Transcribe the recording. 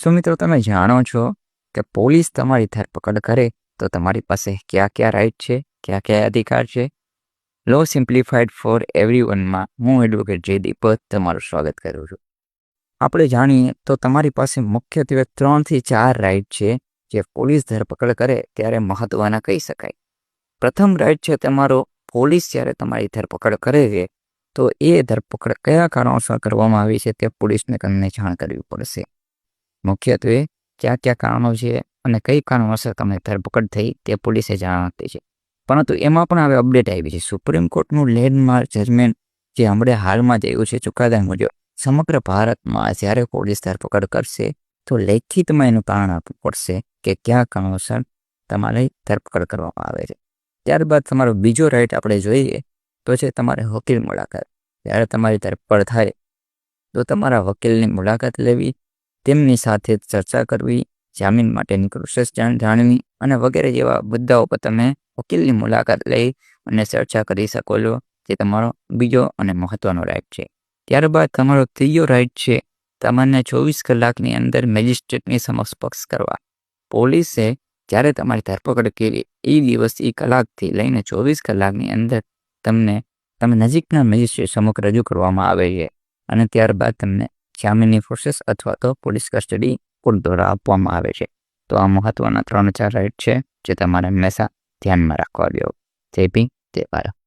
શું મિત્રો તમે જાણો છો કે પોલીસ તમારી ધરપકડ કરે તો તમારી પાસે કયા કયા રાઇટ છે, કયા કયા અધિકાર છે? લો સિમ્પ્લિફાઈડ ફોર એવરીવનમાં હું એડવોકેટ જયદીપ તમારું સ્વાગત કરું છું. આપણે જાણીએ તો તમારી પાસે મુખ્યત્વે 3 થી 4 રાઇટ છે જે પોલીસ ધરપકડ કરે ત્યારે મહત્વના કહી શકાય. પ્રથમ રાઇટ છે તમારો, પોલીસ જ્યારે તમારી ધરપકડ કરે છે તો એ ધરપકડ કયા કારણોસર કરવામાં આવી છે તે પોલીસને તમને જાણ કરવી પડશે. મુખ્યત્વે કયા કયા કારણો છે અને કઈ કારણોસર તમને ધરપકડ થઈ તે પોલીસે જાણ આપી છે. પરંતુ એમાં પણ હવે અપડેટ આવી છે. સુપ્રીમ કોર્ટનું લેન્ડમાર્ક જજમેન્ટ જે હમણાં હાલમાં જ આવ્યું છે ચુકાદા મુજબ સમગ્ર ભારતમાં જ્યારે પોલીસ ધરપકડ કરશે તો લેખિતમાં એનું કારણ આપવું પડશે કે કયા કારણોસર તમારી ધરપકડ કરવામાં આવે છે. ત્યારબાદ તમારો બીજો રાઇટ આપણે જોઈએ તો છે તમારે વકીલ મુલાકાત. જ્યારે તમારી ધરપકડ થાય તો તમારા વકીલની મુલાકાત લેવી, તેમની સાથે ચર્ચા કરવી, જામીન માટેની પ્રોસેસ જાણવી અને વગેરે જેવા મુદ્દાઓ પર તમે વકીલની મુલાકાત લઈ અને ચર્ચા કરી શકો છો, જે તમારો બીજો અને મહત્વનો રાઇટ છે. ત્યારબાદ તમારો ત્રીજો રાઇટ છે તમને 24 કલાકની અંદર મેજિસ્ટ્રેટની સમક્ષ પક્ષ કરવા. પોલીસે જ્યારે તમારી ધરપકડ કરી એ દિવસથી કલાકથી લઈને 24 કલાકની અંદર તમે નજીકના મેજિસ્ટ્રેટ સમક્ષ રજૂ કરવામાં આવે છે અને ત્યારબાદ તમને જામીનની પ્રોસેસ અથવા તો પોલીસ કસ્ટડી કોર્ટ દ્વારા આપવામાં આવે છે. તો આ મહત્વના 3-4 રાઇટ છે જે તમારે હંમેશા ધ્યાનમાં રાખવા જોઈએ. જય ભીમ, જય ભારત.